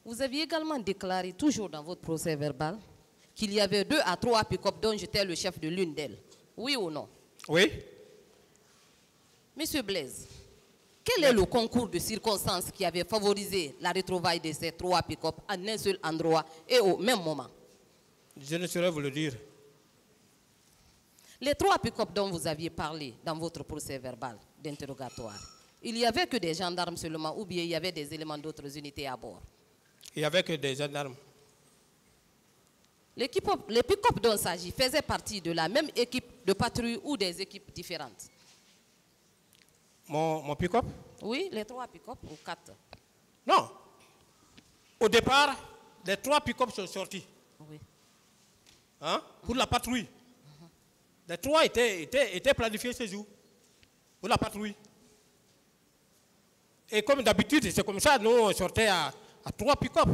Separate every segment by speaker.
Speaker 1: Vous aviez également déclaré, toujours dans votre procès verbal, qu'il y avait 2 à 3 pick-up dont j'étais le chef de l'une d'elles. Oui ou non?
Speaker 2: Oui.
Speaker 1: Monsieur Blaise, quel est le concours de circonstances qui avait favorisé la retrouvaille de ces 3 pick-up en un seul endroit et au même moment?
Speaker 2: Je ne saurais vous le dire.
Speaker 1: Les 3 pick-up dont vous aviez parlé dans votre procès verbal d'interrogatoire, il n'y avait que des gendarmes seulement ou bien il y avait des éléments d'autres unités à bord?
Speaker 2: Il n'y avait que des gendarmes.
Speaker 1: Les pick-up dont il s'agit faisaient partie de la même équipe de patrouille ou des équipes différentes?
Speaker 2: Mon pick-up?
Speaker 1: Oui, les 3 pick-up ou 4?
Speaker 2: Non. Au départ, les 3 pick-up sont sortis.
Speaker 1: Oui.
Speaker 2: Hein, pour la patrouille. Les 3 étaient planifiés ce jour pour la patrouille. Et comme d'habitude, c'est comme ça, nous on sortait à 3 pick-up.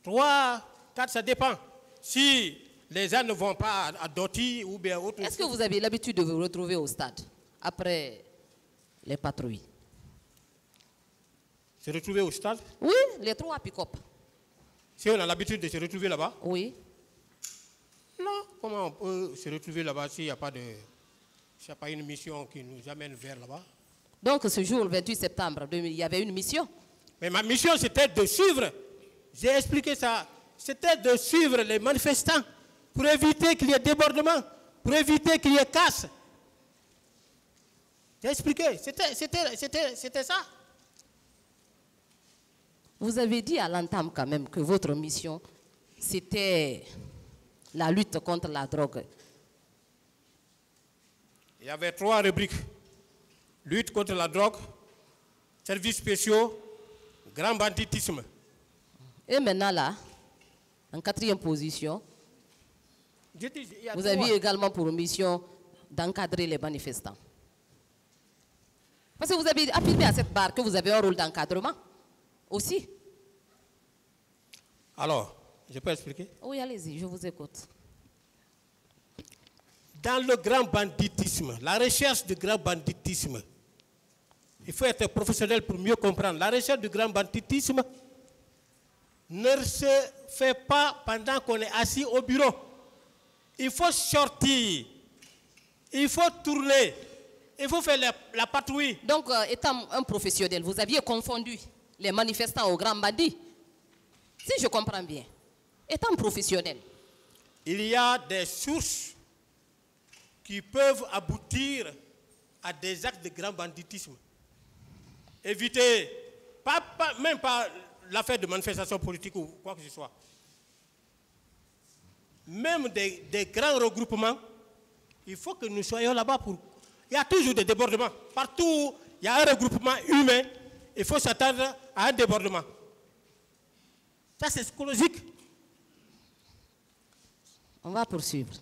Speaker 2: 3, 4, ça dépend. Si les gens ne vont pas à Doty ou bien autre.
Speaker 1: Est-ce que vous avez l'habitude de vous retrouver au stade après les patrouilles?
Speaker 2: Se retrouver au stade?
Speaker 1: Oui, les 3 pick-up.
Speaker 2: Si on a l'habitude de se retrouver là-bas?
Speaker 1: Oui.
Speaker 2: Non, comment on peut se retrouver là-bas s'il n'y a pas une mission qui nous amène vers là-bas?
Speaker 1: Donc ce jour, le 28 septembre 2000, il y avait une mission?
Speaker 2: Mais ma mission, c'était de suivre. J'ai expliqué ça. C'était de suivre les manifestants pour éviter qu'il y ait débordement, pour éviter qu'il y ait casse. J'ai expliqué. C'était ça.
Speaker 1: Vous avez dit à l'entame quand même que votre mission, c'était la lutte contre la drogue.
Speaker 2: Il y avait 3 rubriques. Lutte contre la drogue, services spéciaux, grand banditisme.
Speaker 1: Et maintenant là, en 4e position, vous aviez également pour mission d'encadrer les manifestants. Parce que vous avez affirmé à cette barre que vous avez un rôle d'encadrement aussi.
Speaker 2: Alors, je peux expliquer?
Speaker 1: Oui, allez-y, je vous écoute.
Speaker 2: Dans le grand banditisme, la recherche du grand banditisme, il faut être professionnel pour mieux comprendre. La recherche du grand banditisme ne se fait pas pendant qu'on est assis au bureau. Il faut sortir, il faut tourner, il faut faire la patrouille.
Speaker 1: Donc, étant un professionnel, vous aviez confondu les manifestants aux grands bandits? Si je comprends bien, étant professionnel.
Speaker 2: Il y a des sources qui peuvent aboutir à des actes de grand banditisme. Éviter, même pas l'affaire de manifestation politique ou quoi que ce soit. Même des grands regroupements, il faut que nous soyons là-bas pour... Il y a toujours des débordements. Partout où il y a un regroupement humain, il faut s'attendre à un débordement. Ça, c'est psychologique.
Speaker 1: On va poursuivre.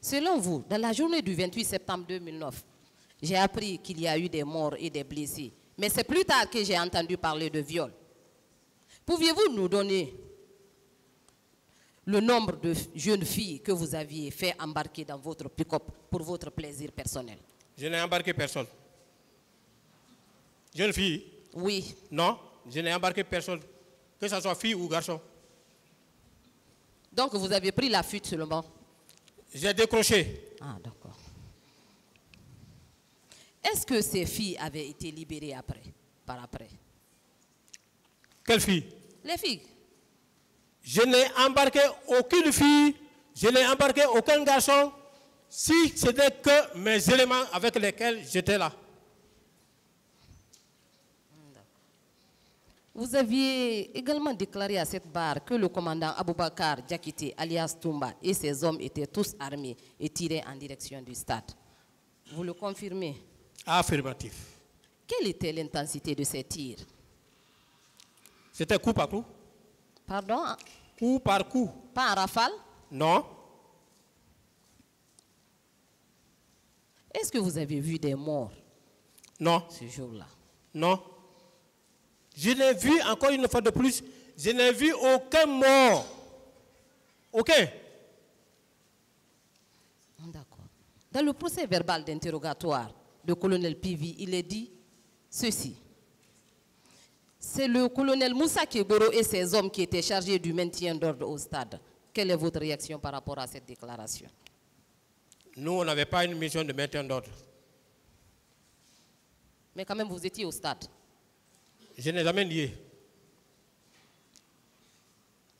Speaker 1: Selon vous, dans la journée du 28 septembre 2009, j'ai appris qu'il y a eu des morts et des blessés. Mais c'est plus tard que j'ai entendu parler de viol. Pouviez-vous nous donner le nombre de jeunes filles que vous aviez fait embarquer dans votre pick-up pour votre plaisir personnel?
Speaker 2: Je n'ai embarqué personne. Jeune fille?
Speaker 1: Oui.
Speaker 2: Non, je n'ai embarqué personne. Que ce soit fille ou garçon.
Speaker 1: Donc vous avez pris la fuite seulement?
Speaker 2: J'ai décroché.
Speaker 1: Ah, d'accord. Est-ce que ces filles avaient été libérées par après?
Speaker 2: Quelle fille?
Speaker 1: Les filles.
Speaker 2: Je n'ai embarqué aucune fille, je n'ai embarqué aucun garçon, si ce n'est que mes éléments avec lesquels j'étais là.
Speaker 1: Vous aviez également déclaré à cette barre que le commandant Aboubakar Diakité, alias Toumba, et ses hommes étaient tous armés et tiraient en direction du stade. Vous le confirmez?
Speaker 2: Affirmatif.
Speaker 1: Quelle était l'intensité de ces tirs?
Speaker 2: C'était coup par coup.
Speaker 1: Pardon?
Speaker 2: Coup par coup.
Speaker 1: Pas en rafale?
Speaker 2: Non.
Speaker 1: Est-ce que vous avez vu des morts?
Speaker 2: Non.
Speaker 1: Ce jour-là?
Speaker 2: Non. Je n'ai vu, encore une fois de plus, je n'ai vu aucun mort. Aucun.
Speaker 1: D'accord. Dans le procès verbal d'interrogatoire de colonel Pivi, il est dit ceci. C'est le colonel Moussa Keboro et ses hommes qui étaient chargés du maintien d'ordre au stade. Quelle est votre réaction par rapport à cette déclaration?
Speaker 2: Nous, on n'avait pas une mission de maintien d'ordre.
Speaker 1: Mais quand même, vous étiez au stade.
Speaker 2: Je n'ai jamais nié.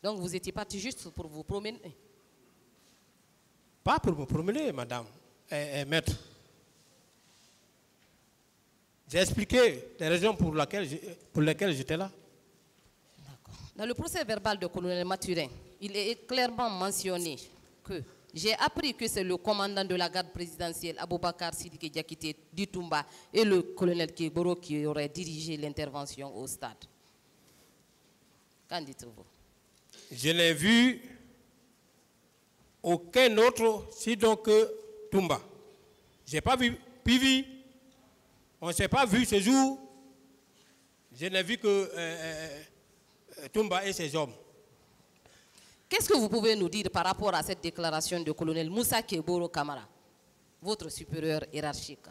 Speaker 1: Donc vous étiez parti juste pour vous promener?
Speaker 2: Pas pour me promener, madame, maître. J'ai expliqué les raisons pour lesquelles j'étais là.
Speaker 1: Dans le procès verbal de colonel Mathurin, il est clairement mentionné que j'ai appris que c'est le commandant de la garde présidentielle, Aboubakar Sidiki Diakité Ditumba, et le colonel Keboro qui auraient dirigé l'intervention au stade. Qu'en dites-vous?
Speaker 2: Je n'ai vu aucun autre, si donc Toumba. Je n'ai pas vu Pivi. On ne s'est pas vu ce jour. Je n'ai vu que Toumba et ses hommes.
Speaker 1: Qu'est-ce que vous pouvez nous dire par rapport à cette déclaration du colonel Moussa Keboro Kamara, votre supérieur hiérarchique,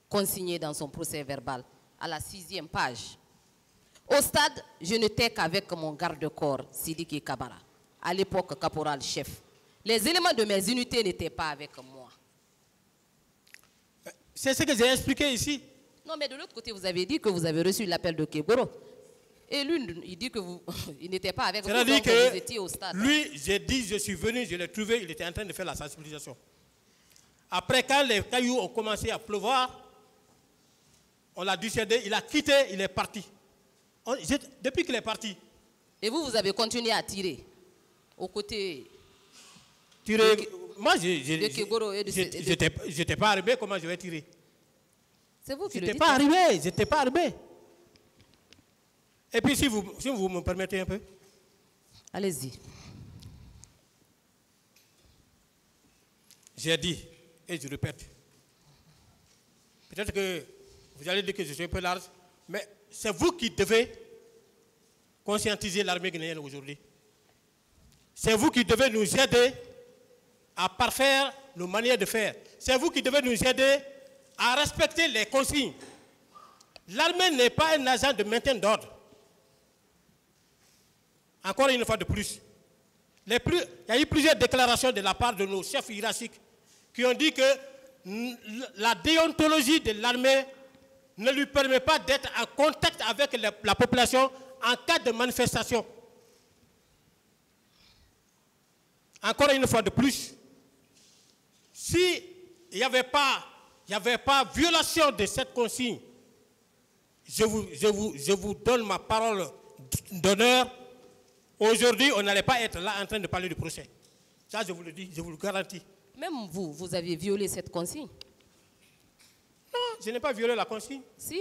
Speaker 1: consignée dans son procès verbal à la 6e page? Au stade, je n'étais qu'avec mon garde-corps, Sidiki Kabara, à l'époque caporal-chef. Les éléments de mes unités n'étaient pas avec moi.
Speaker 2: C'est ce que j'ai expliqué ici.
Speaker 1: Non, mais de l'autre côté, vous avez dit que vous avez reçu l'appel de Keboro. Et lui, il dit que il n'était pas avec vous, donc vous étiez au stade.
Speaker 2: Lui, j'ai dit, je suis venu, je l'ai trouvé, il était en train de faire la sensibilisation. Après, quand les cailloux ont commencé à pleuvoir, on l'a dissuadé, il a quitté, il est parti. Depuis qu'il est parti.
Speaker 1: Et vous avez continué à tirer aux côtés.
Speaker 2: Tirer. Moi, j'étais pas arrivé, comment je vais tirer?
Speaker 1: C'est vous qui le
Speaker 2: dites. J'étais pas arrivé. Et puis, si vous me permettez un peu.
Speaker 1: Allez-y.
Speaker 2: J'ai dit, et je répète, peut-être que vous allez dire que je suis un peu large, mais c'est vous qui devez conscientiser l'armée guinéenne aujourd'hui. C'est vous qui devez nous aider à parfaire nos manières de faire. C'est vous qui devez nous aider à respecter les consignes. L'armée n'est pas un agent de maintien d'ordre. Encore une fois de plus. Il y a eu plusieurs déclarations de la part de nos chefs hiérarchiques qui ont dit que la déontologie de l'armée ne lui permet pas d'être en contact avec la population en cas de manifestation. Encore une fois de plus, s'il n'y avait pas violation de cette consigne, je vous donne ma parole d'honneur. Aujourd'hui, on n'allait pas être là en train de parler du procès. Ça, je vous le dis, je vous le garantis.
Speaker 1: Même vous avez violé cette consigne?
Speaker 2: Non, je n'ai pas violé la consigne.
Speaker 1: Si?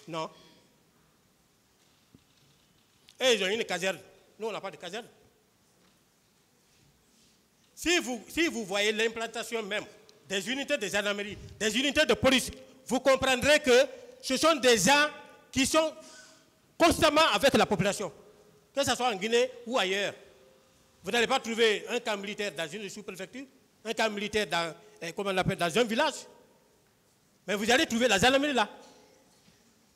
Speaker 2: Non. Et ils ont une caserne. Nous, on n'a pas de caserne. Si vous voyez l'implantation même des unités de gendarmerie, des unités de police, vous comprendrez que ce sont des gens qui sont constamment avec la population. Que ce soit en Guinée ou ailleurs. Vous n'allez pas trouver un camp militaire dans une sous-préfecture, un camp militaire dans, dans un village. Mais vous allez trouver la gendarmerie là.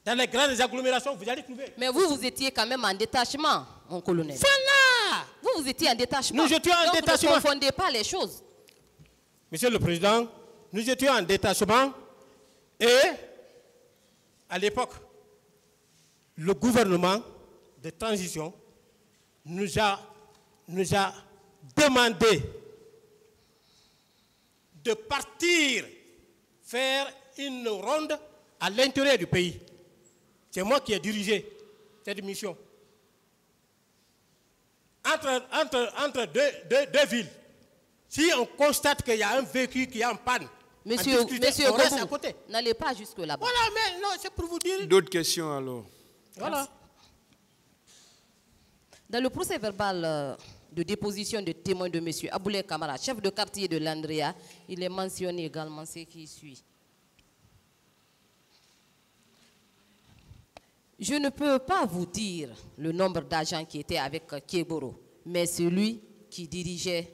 Speaker 2: Dans les grandes agglomérations, vous allez trouver.
Speaker 1: Mais vous étiez quand même en détachement, mon colonel.
Speaker 2: Voilà!
Speaker 1: Vous étiez en détachement.
Speaker 2: Nous étions en détachement.
Speaker 1: Ne confondez pas les choses.
Speaker 2: Monsieur le Président, nous étions en détachement et, à l'époque, le gouvernement de transition nous a demandé de partir faire une ronde à l'intérieur du pays. C'est moi qui ai dirigé cette mission. Entre deux villes, si on constate qu'il y a un véhicule qui est en panne,
Speaker 1: Monsieur Gobou, n'allez pas jusque là-bas.
Speaker 2: Voilà, mais non, c'est pour vous dire.
Speaker 3: D'autres questions alors?
Speaker 2: Voilà.
Speaker 1: Merci. Dans le procès verbal de déposition de témoin de M. Aboulé Kamara, chef de quartier de l'Andrea, il est mentionné également ce qui suit. Je ne peux pas vous dire le nombre d'agents qui étaient avec Keboro, mais celui qui dirigeait,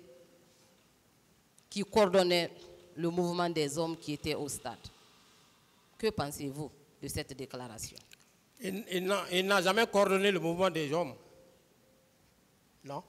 Speaker 1: qui coordonnait le mouvement des hommes qui étaient au stade. Que pensez-vous de cette déclaration?
Speaker 2: Il n'a jamais coordonné le mouvement des hommes. Non.